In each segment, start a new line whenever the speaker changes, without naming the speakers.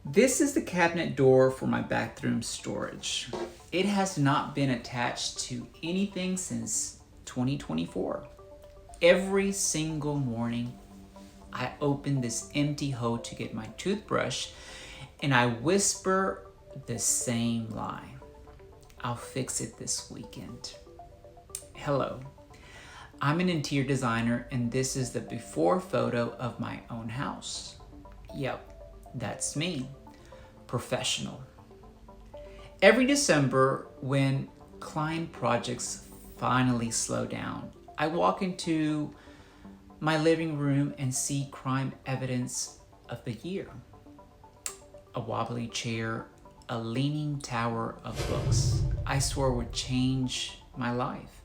This is the cabinet door for my bathroom storage. It has not been attached to anything since 2024. Every single morning, I open this empty hole to get my toothbrush and I whisper the same lie. I'll fix it this weekend. Hello, I'm an interior designer and this is the before photo of my own house. Yep, that's me, professional. Every December, when client projects finally slow down, I walk into my living room and see crime evidence of the year. A wobbly chair, a leaning tower of books I swore would change my life.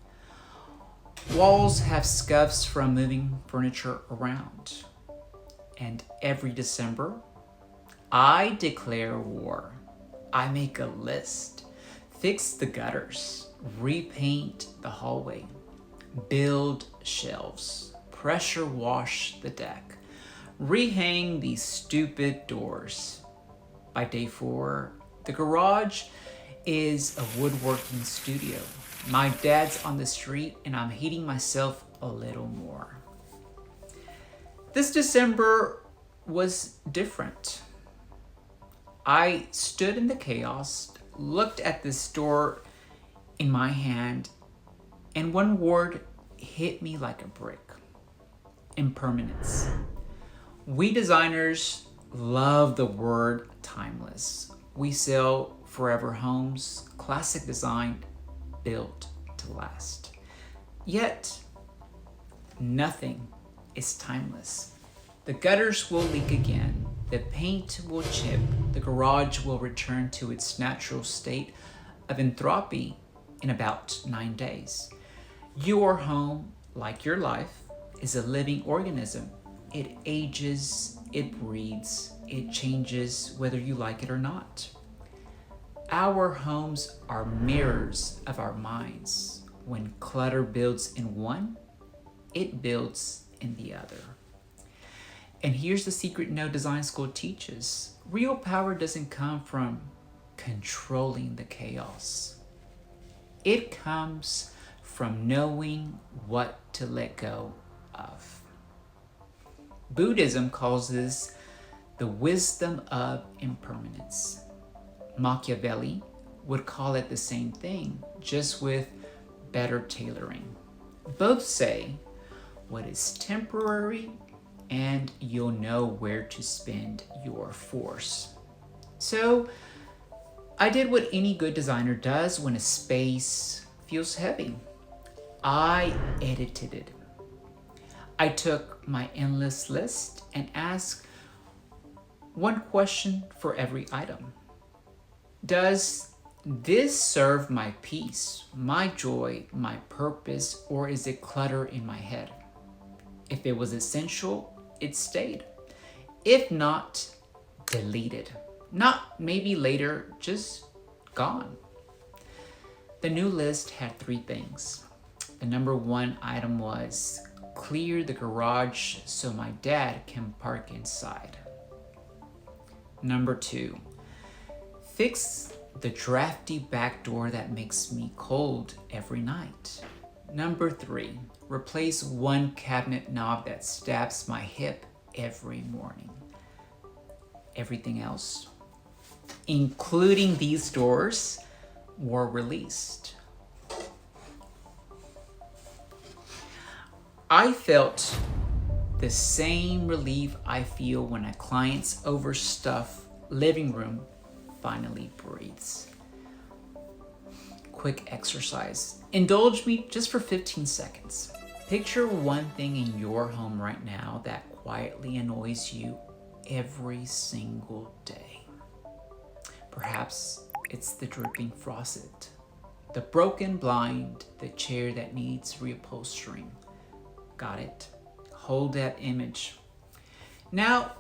Walls have scuffs from moving furniture around. And every December, I declare war. I make a list, fix the gutters, repaint the hallway, build shelves, pressure wash the deck, rehang these stupid doors. By day 4, the garage is a woodworking studio. My dad's on the street and I'm hating myself a little more. This December was different. I stood in the chaos, looked at this door in my hand, and one word hit me like a brick. Impermanence. We designers love the word timeless. We sell forever homes, classic design, built to last. Yet, nothing is timeless. The gutters will leak again. The paint will chip. The garage will return to its natural state of entropy in about 9 days. Your home, like your life, is a living organism. It ages, it breathes, it changes whether you like it or not. Our homes are mirrors of our minds. When clutter builds in one, it builds in the other. And here's the secret no design school teaches. Real power doesn't come from controlling the chaos. It comes from knowing what to let go of. Buddhism calls this the wisdom of impermanence. Machiavelli would call it the same thing, just with better tailoring. Both say what is temporary and you'll know where to spend your force. So I did what any good designer does when a space feels heavy. I edited it. I took my endless list and asked one question for every item. Does this serve my peace, my joy, my purpose, or is it clutter in my head? If it was essential, it stayed. If not, deleted. Not maybe later, just gone. The new list had 3 things. The number 1 item was clear the garage so my dad can park inside. Number 2, fix the drafty back door that makes me cold every night. Number 3, replace one cabinet knob that stabs my hip every morning. Everything else, including these doors, were released. I felt the same relief I feel when a client's overstuffed living room finally breathes. Quick exercise. Indulge me just for 15 seconds. Picture one thing in your home right now that quietly annoys you every single day. Perhaps it's the dripping faucet, the broken blind, the chair that needs reupholstering. Got it? Hold that image. Now,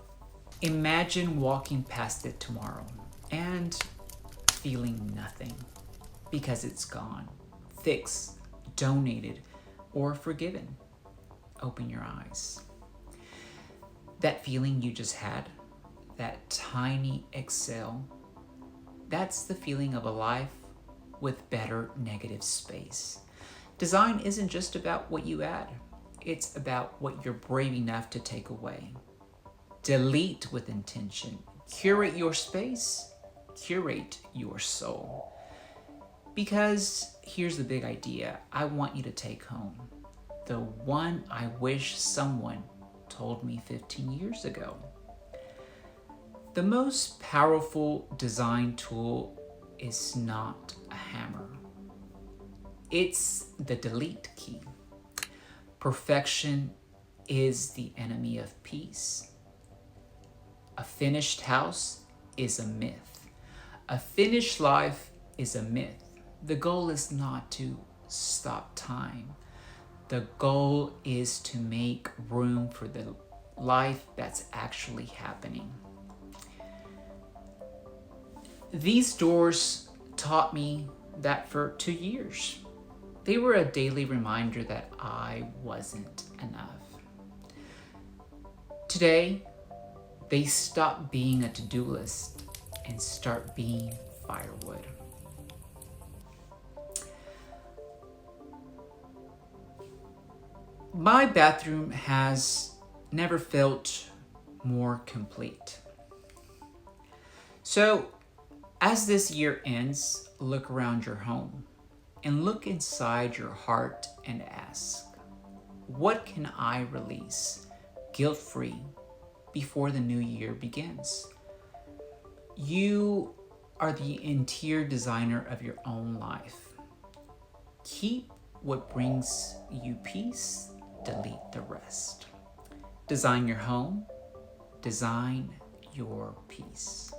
imagine walking past it tomorrow and feeling nothing because it's gone, fixed, donated, or forgiven. Open your eyes. That feeling you just had, that tiny exhale, that's the feeling of a life with better negative space. Design isn't just about what you add. It's about what you're brave enough to take away. Delete with intention. Curate your space. Curate your soul. Because here's the big idea I want you to take home. The one I wish someone told me 15 years ago. The most powerful design tool is not a hammer. It's the delete key. Perfection is the enemy of peace. A finished house is a myth. A finished life is a myth. The goal is not to stop time. The goal is to make room for the life that's actually happening. These doors taught me that for 2 years. They were a daily reminder that I wasn't enough. Today, they stop being a to-do list and start being firewood. My bathroom has never felt more complete. So, as this year ends, look around your home and look inside your heart and ask, what can I release guilt-free before the new year begins? You are the interior designer of your own life. Keep what brings you peace, delete the rest. Design your home, design your peace.